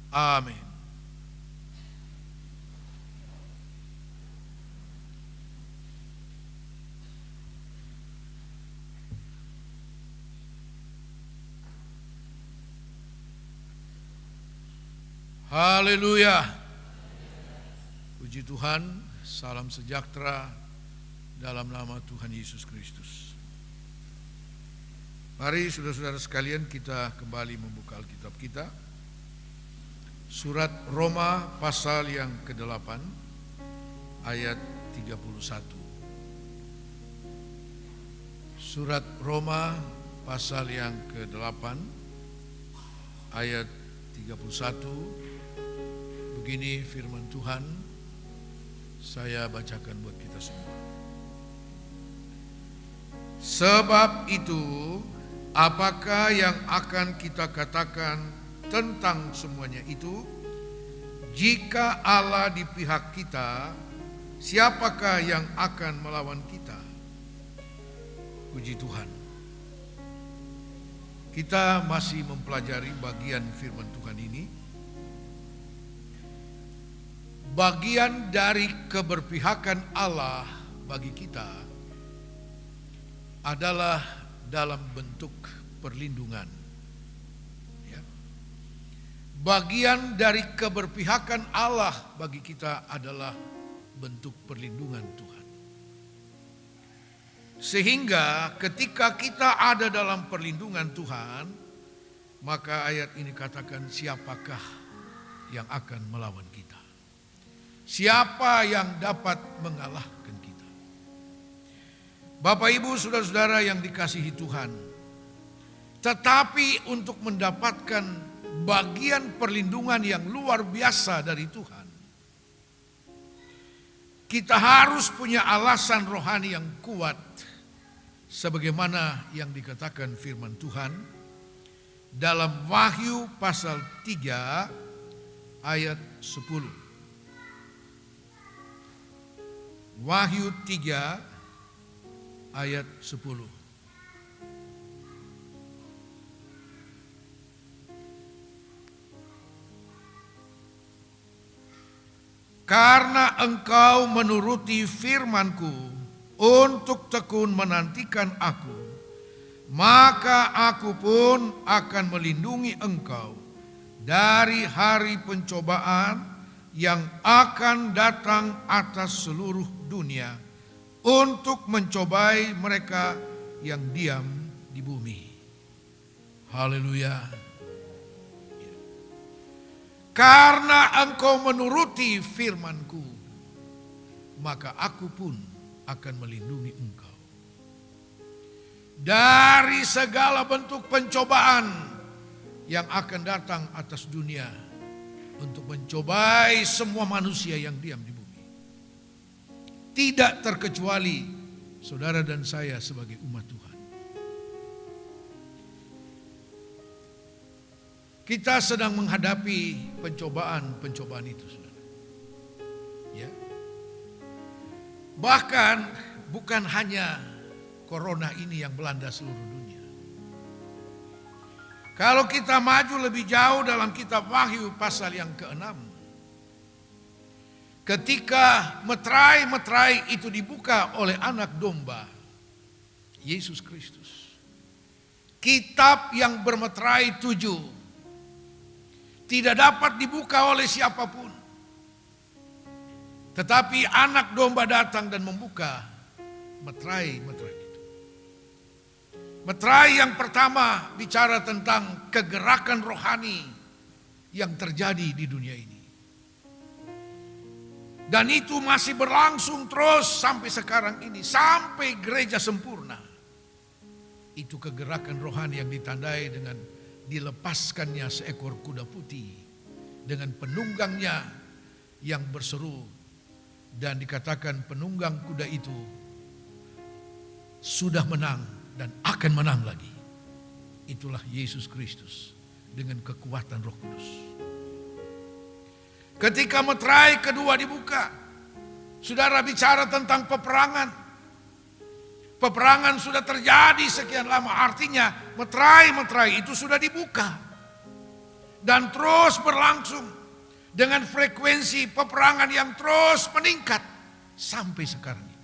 Amin. Haleluya. Puji Tuhan, salam sejahtera dalam nama Tuhan Yesus Kristus. Mari saudara-saudara sekalian, kita kembali membuka Alkitab kita. Surat Roma pasal yang ke-8 ayat 31. Surat Roma pasal yang ke-8 ayat 31. Begini firman Tuhan, saya bacakan buat kita semua. Sebab itu, apakah yang akan kita katakan tentang semuanya itu? Jika Allah di pihak kita, siapakah yang akan melawan kita? Puji Tuhan. Kita masih mempelajari bagian firman Tuhan ini. Bagian dari keberpihakan Allah bagi kita adalah dalam bentuk perlindungan. Ya. Bagian dari keberpihakan Allah bagi kita adalah bentuk perlindungan Tuhan. Sehingga ketika kita ada dalam perlindungan Tuhan, maka ayat ini katakan, siapakah yang akan melawan kita? Siapa yang dapat mengalahkan kita? Bapak, Ibu, saudara-saudara yang dikasihi Tuhan, tetapi untuk mendapatkan bagian perlindungan yang luar biasa dari Tuhan, kita harus punya alasan rohani yang kuat, sebagaimana yang dikatakan firman Tuhan dalam Wahyu pasal 3 ayat 10. Wahyu 3 ayat 10. Karena engkau menuruti firman-Ku untuk tekun menantikan Aku, maka Aku pun akan melindungi engkau dari hari pencobaan yang akan datang atas seluruh dunia untuk mencobai mereka yang diam di bumi. Haleluya. Karena engkau menuruti firman-Ku, maka Aku pun akan melindungi engkau dari segala bentuk pencobaan yang akan datang atas dunia untuk mencobai semua manusia yang diam di bumi. Tidak terkecuali saudara dan saya sebagai umat Tuhan. Kita sedang menghadapi pencobaan itu, saudara. Ya. Bahkan bukan hanya corona ini yang melanda seluruh dunia. Kalau kita maju lebih jauh dalam kitab Wahyu pasal yang ke-6, ketika meterai-meterai itu dibuka oleh anak domba, Yesus Kristus. Kitab yang bermeterai 7 tidak dapat dibuka oleh siapapun. Tetapi anak domba datang dan membuka meterai-meterai itu. Meterai yang pertama bicara tentang kegerakan rohani yang terjadi di dunia ini. Dan itu masih berlangsung terus sampai sekarang ini, sampai gereja sempurna. Itu kegerakan rohani yang ditandai dengan dilepaskannya seekor kuda putih dengan penunggangnya yang berseru, dan dikatakan penunggang kuda itu sudah menang dan akan menang lagi. Itulah Yesus Kristus dengan kekuatan Roh Kudus. Ketika meterai kedua dibuka, saudara bicara tentang peperangan. Peperangan sudah terjadi sekian lama, artinya meterai-meterai itu sudah dibuka. dan terus berlangsung dengan frekuensi peperangan yang terus meningkat sampai sekarang ini.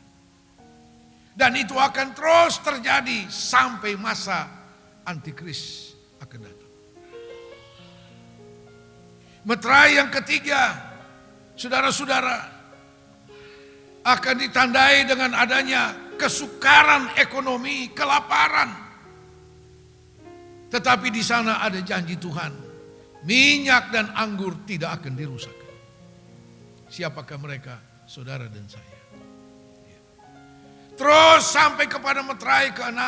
Dan itu akan terus terjadi sampai masa antikris akan datang. Meterai yang ketiga, saudara-saudara, akan ditandai dengan adanya kesukaran ekonomi, kelaparan. Tetapi di sana ada janji Tuhan, minyak dan anggur tidak akan dirusak. Siapakah mereka? Saudara dan saya. Terus sampai kepada meterai ke-6.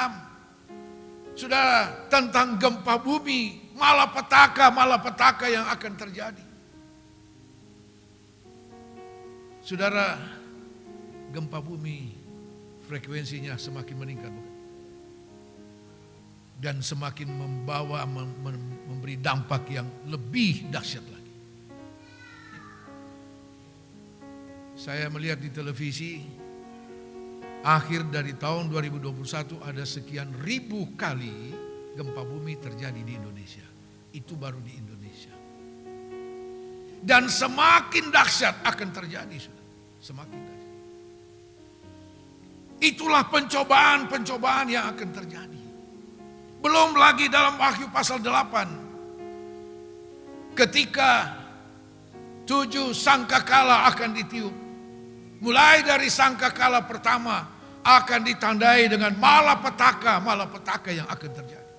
Saudara, tentang gempa bumi, malapetaka yang akan terjadi. Saudara, gempa bumi frekuensinya semakin meningkat, bukan? Dan semakin memberi dampak yang lebih dahsyat lagi. Saya melihat di televisi, akhir dari tahun 2021 ada sekian ribu kali gempa bumi terjadi di Indonesia. Itu baru di Indonesia. Dan semakin dahsyat akan terjadi, saudara. Semakin dahsyat. Itulah pencobaan-pencobaan yang akan terjadi. Belum lagi dalam Wahyu pasal 8. Ketika 7 sangkakala akan ditiup. Mulai dari sangkakala pertama akan ditandai dengan malapetaka yang akan terjadi.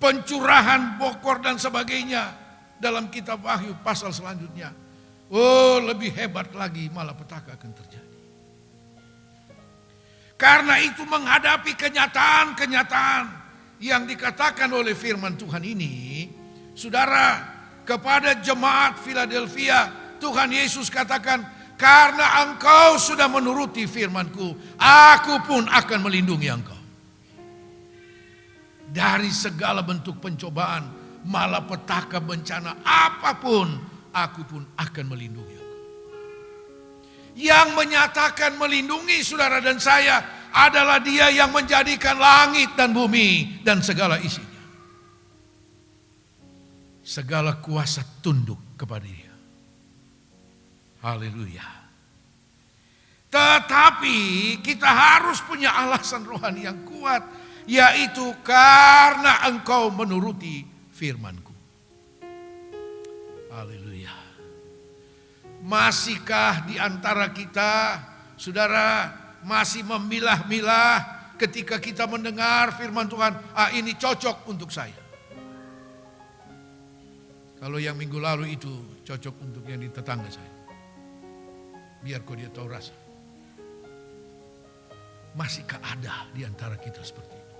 Pencurahan, bokor dan sebagainya dalam kitab Wahyu pasal selanjutnya. Oh, lebih hebat lagi malapetaka akan terjadi. Karena itu menghadapi kenyataan-kenyataan yang dikatakan oleh firman Tuhan ini, saudara, kepada jemaat Philadelphia, Tuhan Yesus katakan, karena engkau sudah menuruti firman-Ku, aku pun akan melindungi engkau. Dari segala bentuk pencobaan, malapetaka, bencana, apapun, aku pun akan melindungi engkau. Yang menyatakan melindungi saudara dan saya adalah Dia yang menjadikan langit dan bumi dan segala isinya. Segala kuasa tunduk kepada Dia. Haleluya. Tetapi kita harus punya alasan rohani yang kuat, yaitu karena engkau menuruti firman-Ku. Haleluya. Masihkah di antara kita, saudara, masih memilah-milah ketika kita mendengar firman Tuhan, ini cocok untuk saya. Kalau yang minggu lalu itu cocok untuk yang di tetangga saya. Biar kok dia tahu rasa. Masihkah ada di antara kita seperti itu?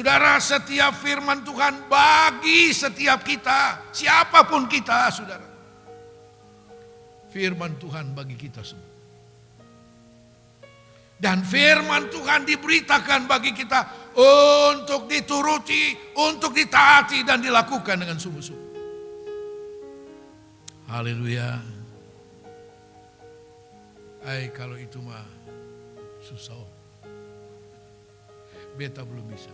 Saudara, setiap firman Tuhan bagi setiap kita, siapapun kita, saudara. Firman Tuhan bagi kita semua. Dan firman Tuhan diberitakan bagi kita untuk dituruti, untuk ditaati dan dilakukan dengan sungguh-sungguh. Haleluya. Kalau itu mah susah. Beta belum bisa.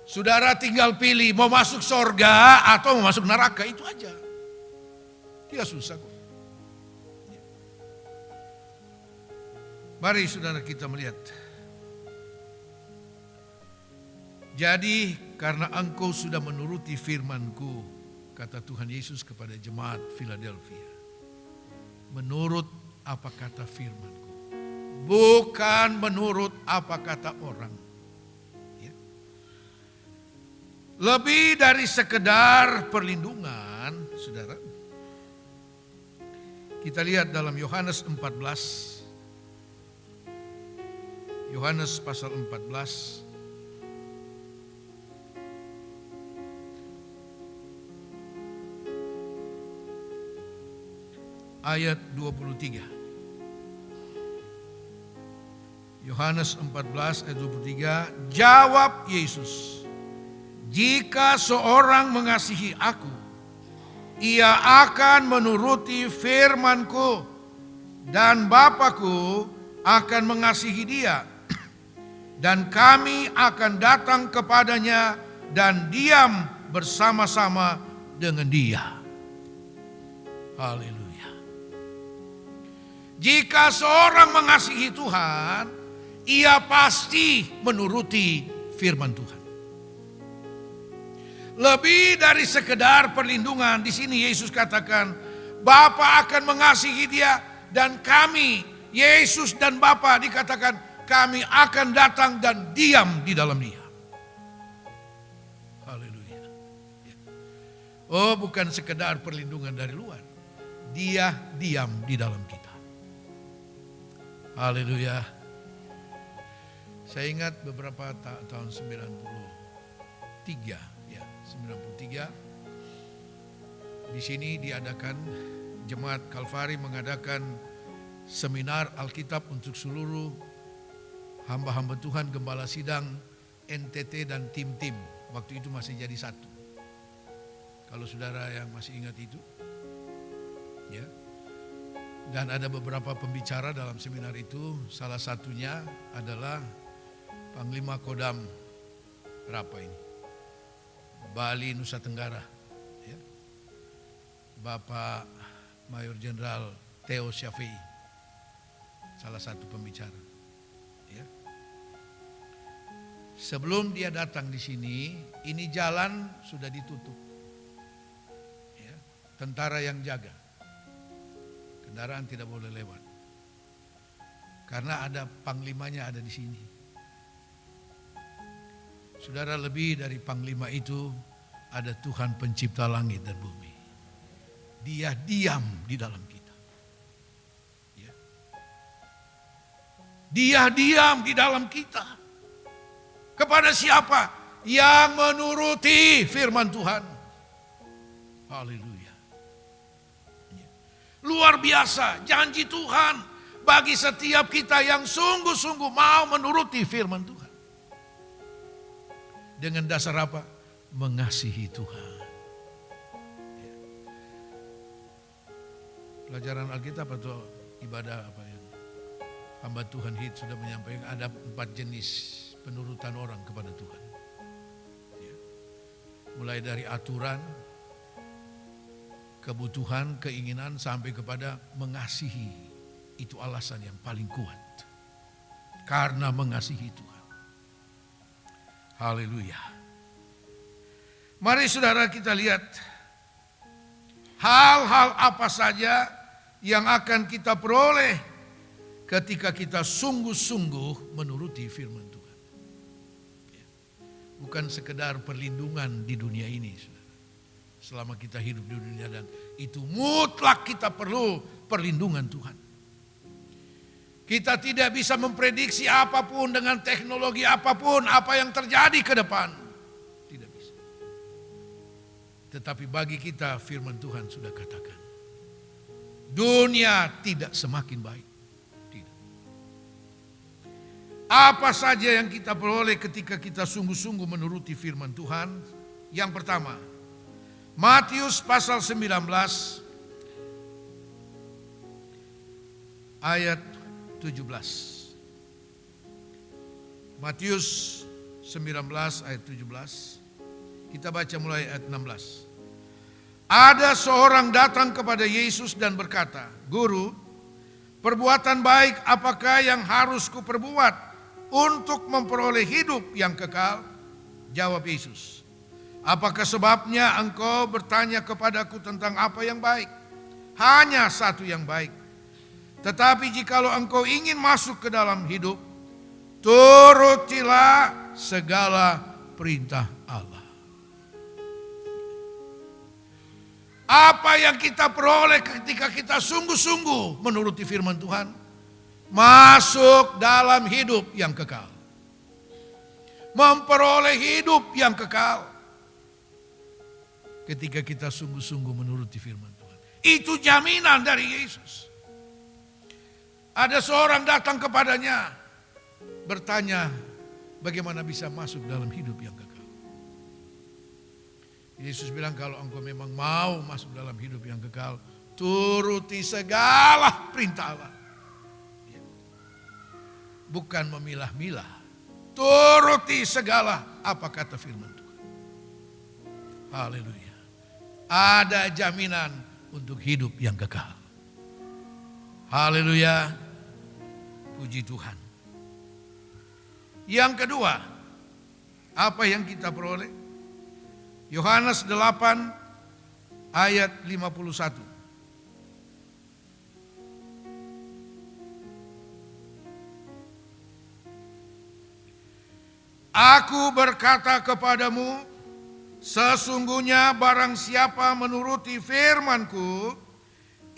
Saudara tinggal pilih mau masuk surga atau mau masuk neraka, itu aja. Tidak susah kok. Mari saudara kita melihat. Jadi karena engkau sudah menuruti firman-Ku, kata Tuhan Yesus kepada jemaat Philadelphia. Menurut apa kata firman-Ku. Bukan menurut apa kata orang. Ya. Lebih dari sekedar perlindungan, saudara. Kita lihat dalam Yohanes 14. Yohanes pasal 14. Ayat 23. Yohanes 14 ayat 23. Jawab Yesus, jika seorang mengasihi aku, ia akan menuruti firman-Ku, dan Bapa-Ku akan mengasihi dia, dan kami akan datang kepadanya dan diam bersama-sama dengan Dia. Haleluya. Jika seorang mengasihi Tuhan, ia pasti menuruti firman Tuhan. Lebih dari sekedar perlindungan, di sini Yesus katakan, Bapa akan mengasihi dia dan kami, Yesus dan Bapa dikatakan, kami akan datang dan diam di dalam Dia. Haleluya. Oh, bukan sekedar perlindungan dari luar. Dia diam di dalam kita. Haleluya. Saya ingat beberapa tahun 93 ya, 93 di sini diadakan Jemaat Kalvari mengadakan seminar Alkitab untuk seluruh hamba-hamba Tuhan, gembala sidang, NTT dan tim-tim. Waktu itu masih jadi satu. Kalau saudara yang masih ingat itu. Ya. Dan ada beberapa pembicara dalam seminar itu. Salah satunya adalah Panglima Kodam berapa ini? Bali Nusa Tenggara. Ya. Bapak Mayor Jenderal Theo Syafi'i. Salah satu pembicara. Ya. Sebelum dia datang di sini, ini jalan sudah ditutup. Ya. Tentara yang jaga. Kendaraan tidak boleh lewat. Karena ada panglimanya ada di sini. Saudara, lebih dari panglima itu ada Tuhan pencipta langit dan bumi. Dia diam di dalam kita. Ya. Dia diam di dalam kita. Kepada siapa? Yang menuruti firman Tuhan. Haleluya. Ya. Luar biasa janji Tuhan bagi setiap kita yang sungguh-sungguh mau menuruti firman Tuhan. Dengan dasar apa? Mengasihi Tuhan. Ya. Pelajaran Alkitab atau ibadah apa yang hamba Tuhan Hid sudah menyampaikan, ada 4 jenis penurutan orang kepada Tuhan. Ya. Mulai dari aturan, kebutuhan, keinginan sampai kepada mengasihi. Itu alasan yang paling kuat. Karena mengasihi Tuhan. Haleluya. Mari saudara kita lihat hal-hal apa saja yang akan kita peroleh ketika kita sungguh-sungguh menuruti firman Tuhan. Bukan sekedar perlindungan di dunia ini, saudara. Selama kita hidup di dunia, dan itu mutlak kita perlu perlindungan Tuhan. Kita tidak bisa memprediksi apapun dengan teknologi apapun, apa yang terjadi ke depan. Tidak bisa. Tetapi bagi kita firman Tuhan sudah katakan, dunia tidak semakin baik. Tidak. Apa saja yang kita peroleh ketika kita sungguh-sungguh menuruti firman Tuhan? Yang pertama, Matius pasal 19 ayat 17. Matius 19 ayat 17. Kita baca mulai ayat 16. Ada seorang datang kepada Yesus dan berkata, Guru, perbuatan baik apakah yang harus kuperbuat untuk memperoleh hidup yang kekal? Jawab Yesus, apakah sebabnya engkau bertanya kepadaku tentang apa yang baik? Hanya satu yang baik. Tetapi jikalau engkau ingin masuk ke dalam hidup, turutilah segala perintah Allah. Apa yang kita peroleh ketika kita sungguh-sungguh menuruti firman Tuhan? Masuk dalam hidup yang kekal. Memperoleh hidup yang kekal. Ketika kita sungguh-sungguh menuruti firman Tuhan. Itu jaminan dari Yesus. Ada seorang datang kepadanya, bertanya, bagaimana bisa masuk dalam hidup yang kekal? Yesus bilang, kalau engkau memang mau masuk dalam hidup yang kekal, turuti segala perintah Allah. Bukan memilah-milah, turuti segala apa kata firman Tuhan. Haleluya. Ada jaminan untuk hidup yang kekal. Haleluya. Puji Tuhan. Yang kedua, apa yang kita peroleh? Yohanes 8 ayat 51. Aku berkata kepadamu, sesungguhnya barang siapa menuruti firman-Ku,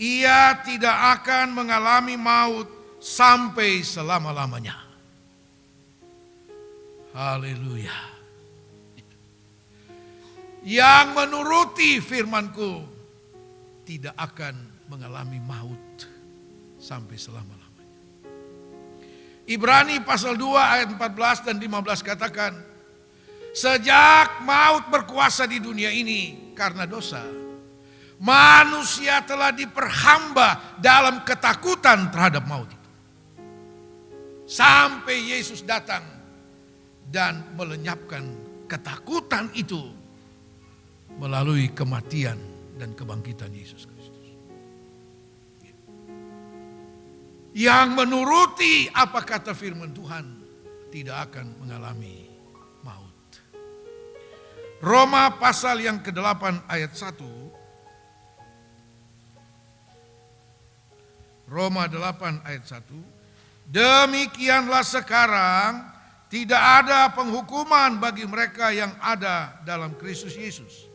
ia tidak akan mengalami maut sampai selama-lamanya. Haleluya. Yang menuruti firman-Ku tidak akan mengalami maut sampai selama-lamanya. Ibrani pasal 2 ayat 14 dan 15 katakan, sejak maut berkuasa di dunia ini karena dosa, manusia telah diperhamba dalam ketakutan terhadap maut itu. Sampai Yesus datang dan melenyapkan ketakutan itu melalui kematian dan kebangkitan Yesus Kristus. Yang menuruti apa kata firman Tuhan tidak akan mengalami maut. Roma pasal yang ke-8 ayat 1. Roma 8 ayat 1. Demikianlah sekarang tidak ada penghukuman bagi mereka yang ada dalam Kristus Yesus.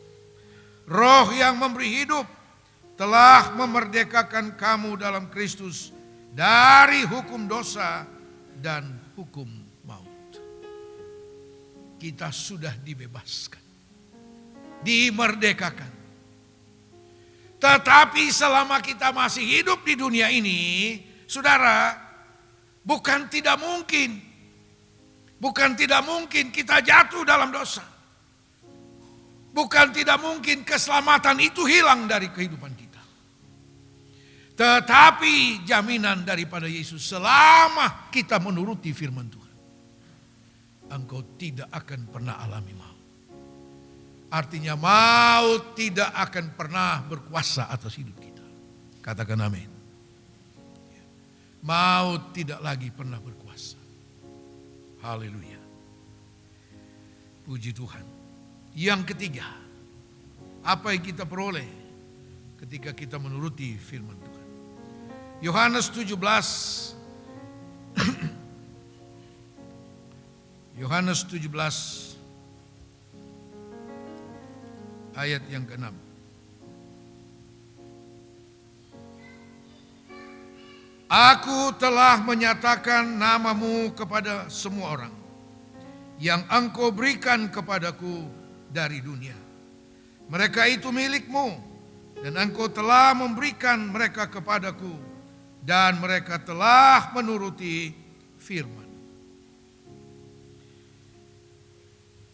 Roh yang memberi hidup telah memerdekakan kamu dalam Kristus dari hukum dosa dan hukum maut. Kita sudah dibebaskan, dimerdekakan. Tetapi selama kita masih hidup di dunia ini, saudara, bukan tidak mungkin kita jatuh dalam dosa. Bukan tidak mungkin keselamatan itu hilang dari kehidupan kita. Tetapi jaminan daripada Yesus, selama kita menuruti firman Tuhan, engkau tidak akan pernah alami maut. Artinya maut tidak akan pernah berkuasa atas hidup kita. Katakan amin. Maut tidak lagi pernah berkuasa. Haleluya. Puji Tuhan. Yang ketiga, apa yang kita peroleh ketika kita menuruti firman Tuhan? Yohanes 17 Yohanes 17 ayat yang ke-6. Aku telah menyatakan namamu kepada semua orang yang engkau berikan kepadaku dari dunia. Mereka itu milikmu dan engkau telah memberikan mereka kepadaku dan mereka telah menuruti firman.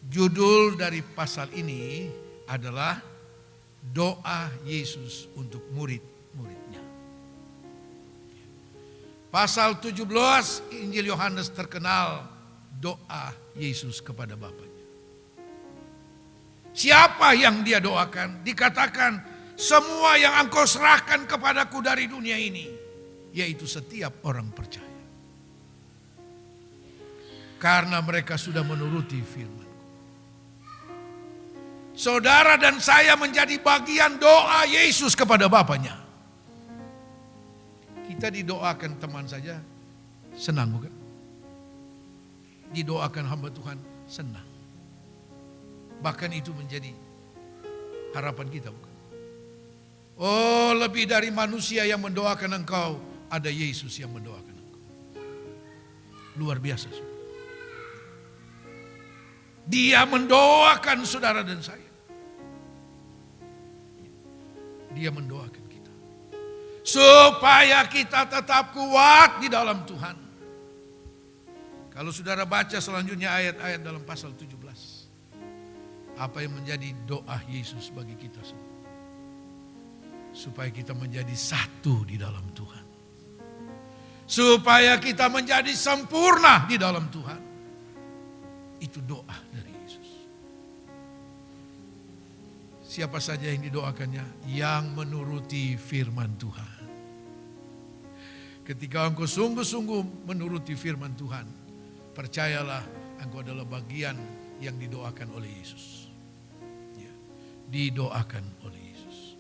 Judul dari pasal ini adalah doa Yesus untuk murid-muridnya. Pasal 17 Injil Yohanes terkenal doa Yesus kepada Bapanya. Siapa yang dia doakan? Dikatakan, semua yang engkau serahkan kepadaku dari dunia ini, yaitu setiap orang percaya. Karena mereka sudah menuruti firman. Saudara dan saya menjadi bagian doa Yesus kepada Bapanya. Kita didoakan teman saja, senang bukan? Didoakan hamba Tuhan, senang. Bahkan itu menjadi harapan kita bukan? Oh, lebih dari manusia yang mendoakan engkau, ada Yesus yang mendoakan engkau. Luar biasa. Dia mendoakan saudara dan saya. Dia mendoakan kita. Supaya kita tetap kuat di dalam Tuhan. Kalau saudara baca selanjutnya ayat-ayat dalam pasal 17. Apa yang menjadi doa Yesus bagi kita semua. Supaya kita menjadi satu di dalam Tuhan. Supaya kita menjadi sempurna di dalam Tuhan. Itu doa dari Yesus. Siapa saja yang didoakannya? Yang menuruti firman Tuhan. Ketika engkau sungguh-sungguh menuruti firman Tuhan, percayalah engkau adalah bagian yang didoakan oleh Yesus. Ya, didoakan oleh Yesus.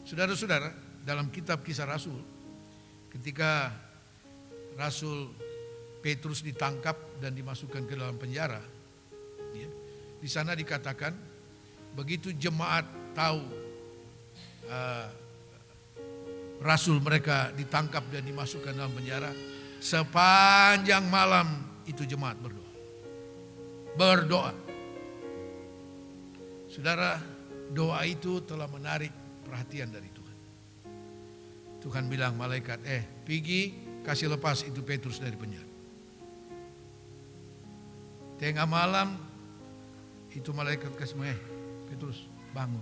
Saudara-saudara, dalam kitab Kisah Rasul, ketika Rasul Petrus ditangkap dan dimasukkan ke dalam penjara, ya, di sana dikatakan begitu jemaat tahu Rasul mereka ditangkap dan dimasukkan dalam penjara, sepanjang malam itu jemaat berdoa. Berdoa. Saudara, doa itu telah menarik perhatian dari Tuhan. Tuhan bilang malaikat, pergi kasih lepas itu Petrus dari penjara. Tengah malam itu malaikat kasih, Petrus bangun.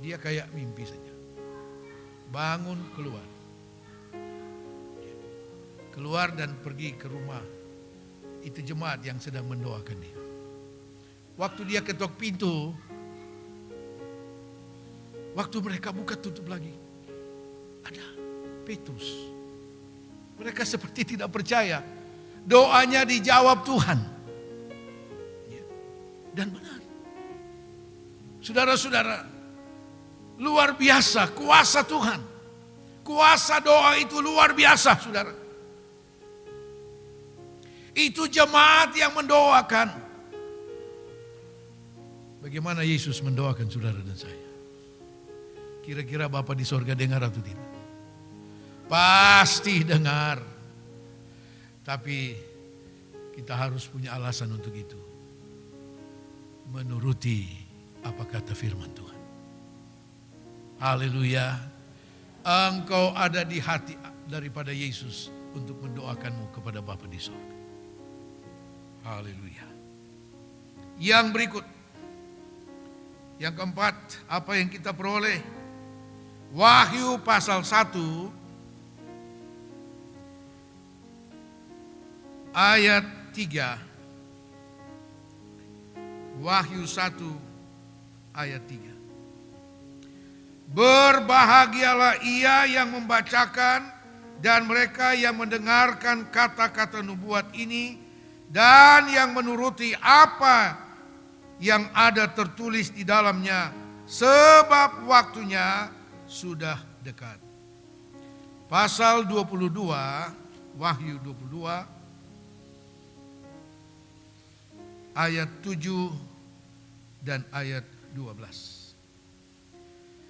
Dia kayak mimpi saja. Bangun keluar. Keluar dan pergi ke rumah. Itu jemaat yang sedang mendoakan dia. Waktu dia ketok pintu, waktu mereka buka tutup lagi, ada Petrus. Mereka seperti tidak percaya. Doanya dijawab Tuhan. Dan benar. Saudara-saudara, luar biasa kuasa Tuhan. Kuasa doa itu luar biasa, saudara. Itu jemaat yang mendoakan. Bagaimana Yesus mendoakan saudara dan saya? Kira-kira Bapa di sorga dengar atau tidak? Pasti dengar. Tapi kita harus punya alasan untuk itu. Menuruti apa kata firman Tuhan. Haleluya. Engkau ada di hati daripada Yesus untuk mendoakanmu kepada Bapa di surga. Haleluya. Yang berikut. Yang keempat, apa yang kita peroleh? Wahyu pasal 1 ayat 3. Wahyu 1 ayat 3. Berbahagialah ia yang membacakan dan mereka yang mendengarkan kata-kata nubuat ini dan yang menuruti apa yang ada tertulis di dalamnya, sebab waktunya sudah dekat. Pasal 22, Wahyu 22 ayat 7 dan ayat 12.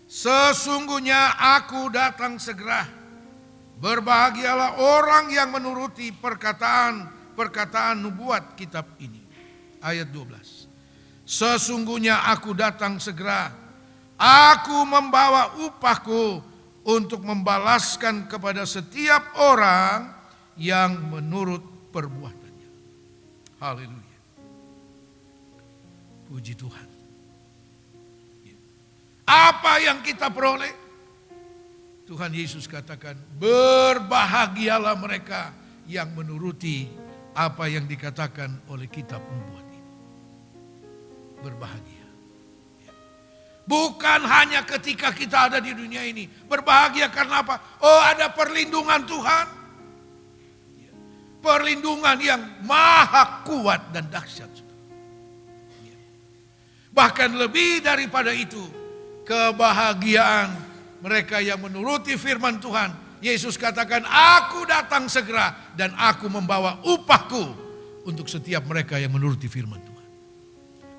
Sesungguhnya aku datang segera. Berbahagialah orang yang menuruti perkataan nubuat kitab ini. Ayat 12. Sesungguhnya aku datang segera. Aku membawa upahku untuk membalaskan kepada setiap orang yang menurut perbuatannya. Haleluya. Puji Tuhan. Apa yang kita peroleh? Tuhan Yesus katakan, berbahagialah mereka yang menuruti apa yang dikatakan oleh kitab nubuat ini. Berbahagia. Bukan hanya ketika kita ada di dunia ini. Berbahagia karena apa? Oh, ada perlindungan Tuhan. Perlindungan yang maha kuat dan dahsyat. Bahkan lebih daripada itu, kebahagiaan mereka yang menuruti firman Tuhan. Yesus katakan, aku datang segera dan aku membawa upahku untuk setiap mereka yang menuruti firman Tuhan.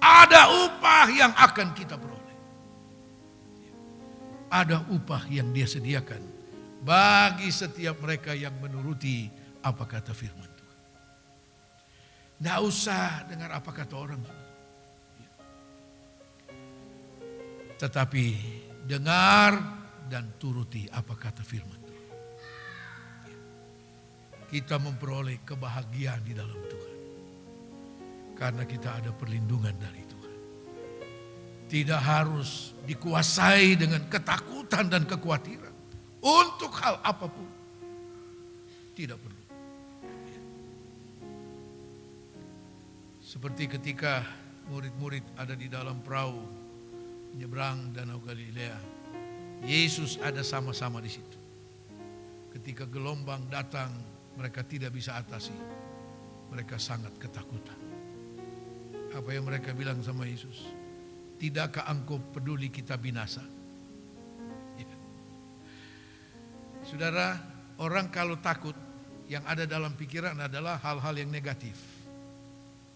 Ada upah yang akan kita peroleh. Ada upah yang dia sediakan bagi setiap mereka yang menuruti apa kata firman Tuhan. Tidak usah dengar apa kata orang. Tetapi dengar dan turuti apa kata firman Tuhan. Kita memperoleh kebahagiaan di dalam Tuhan. Karena kita ada perlindungan dari Tuhan. Tidak harus dikuasai dengan ketakutan dan kekhawatiran. Untuk hal apapun. Tidak perlu. Seperti ketika murid-murid ada di dalam perahu menyeberang Danau Galilea, Yesus ada sama-sama di situ. Ketika gelombang datang, mereka tidak bisa atasi. Mereka sangat ketakutan. Apa yang mereka bilang sama Yesus? Tidakkah engkau peduli kita binasa? Ya. Saudara, orang kalau takut, yang ada dalam pikiran adalah hal-hal yang negatif.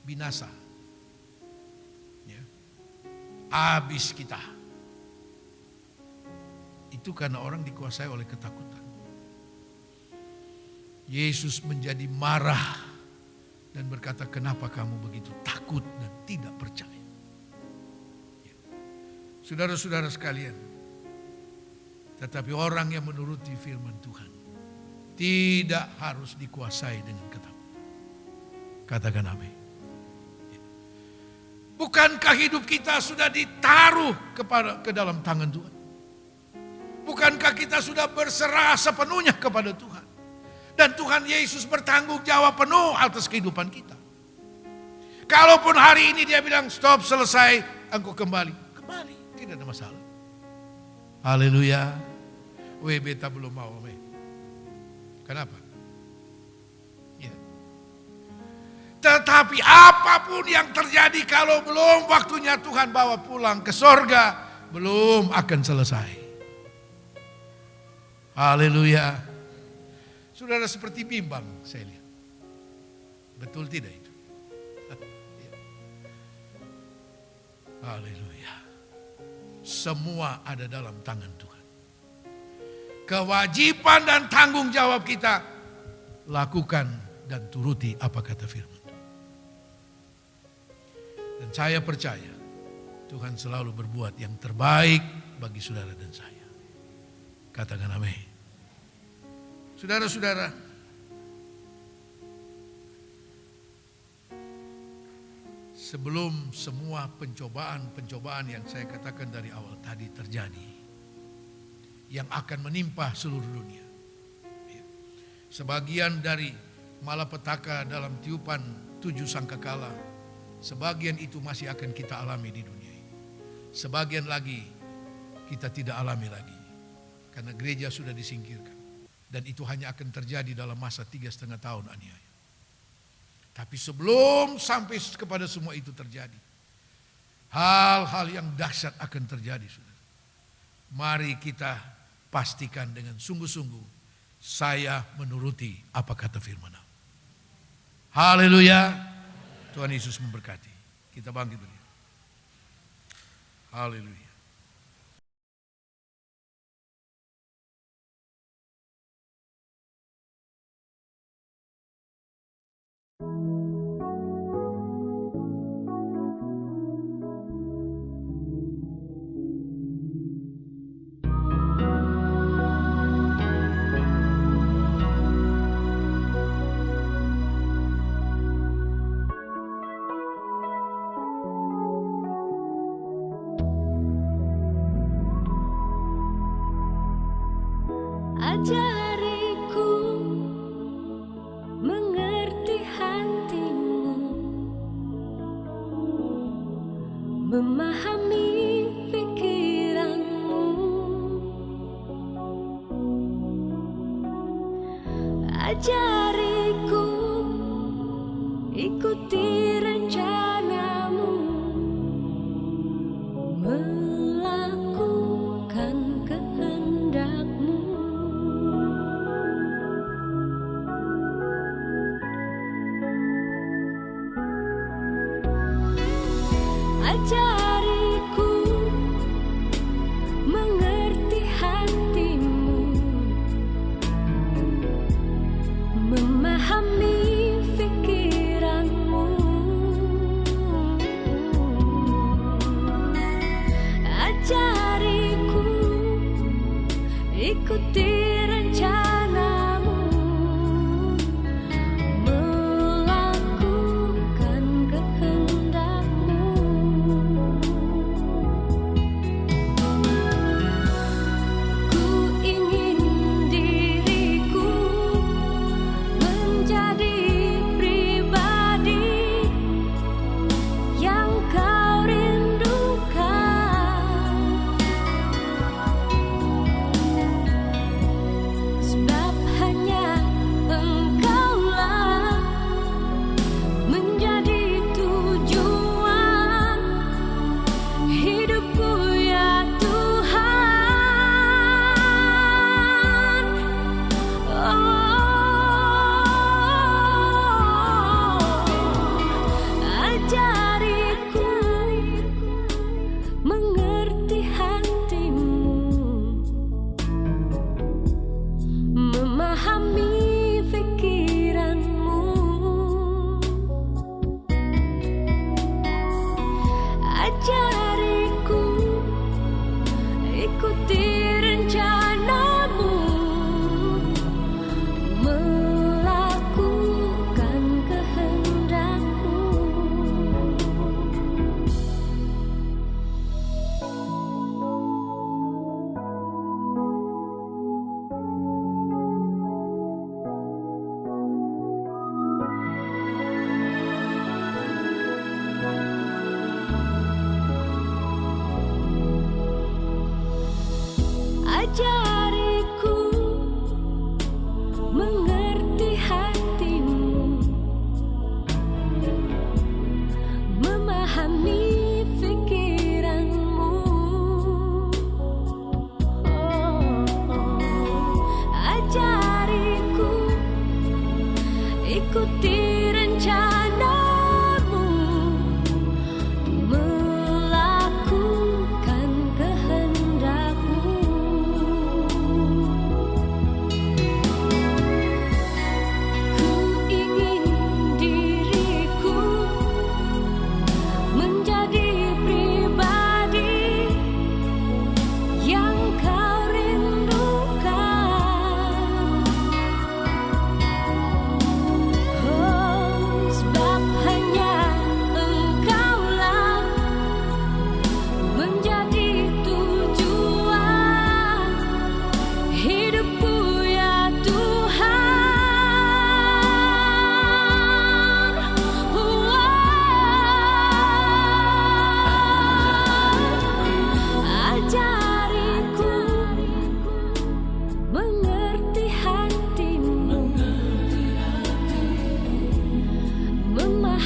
Binasa. Ya. Habis kita. Itu karena orang dikuasai oleh ketakutan. Yesus menjadi marah dan berkata, kenapa kamu begitu takut dan tidak percaya? Ya. Saudara-saudara sekalian, tetapi orang yang menuruti firman Tuhan tidak harus dikuasai dengan ketakutan. Katakan amin. Ya. Bukankah hidup kita sudah ditaruh ke dalam tangan Tuhan? Bukankah kita sudah berserah sepenuhnya kepada Tuhan? Dan Tuhan Yesus bertanggung jawab penuh atas kehidupan kita. Kalaupun hari ini dia bilang stop, selesai, engkau kembali. Kembali, tidak ada masalah. Haleluya. Beta belum mau. Kenapa? Ya. Tetapi apapun yang terjadi kalau belum waktunya Tuhan bawa pulang ke sorga, belum akan selesai. Haleluya. Saudara seperti bimbang saya lihat. Betul tidak itu? Haleluya. Semua ada dalam tangan Tuhan. Kewajiban dan tanggung jawab kita, lakukan dan turuti apa kata firman Tuhan. Dan saya percaya Tuhan selalu berbuat yang terbaik bagi saudara dan saya. Katakan amin. Saudara-saudara, sebelum semua pencobaan yang saya katakan dari awal tadi terjadi, yang akan menimpa seluruh dunia. Sebagian dari malapetaka dalam tiupan 7 sangkakala, sebagian itu masih akan kita alami di dunia ini. Sebagian lagi kita tidak alami lagi, karena gereja sudah disingkirkan. Dan itu hanya akan terjadi dalam masa 3,5 tahun aniaya. Tapi sebelum sampai kepada semua itu terjadi, hal-hal yang dahsyat akan terjadi, saudara. Mari kita pastikan dengan sungguh-sungguh, saya menuruti apa kata firman Allah. Haleluya. Tuhan Yesus memberkati. Kita bangkit berdiri. Haleluya. Ajariku mengerti hatimu, memahami pikiranmu. Ajariku ikuti rencanamu, melakukan kehendakmu. Ajariku mengerti hatimu, memahami pikiranmu. Ajariku ikuti rencanamu, melakukan kehendakmu.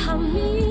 memahami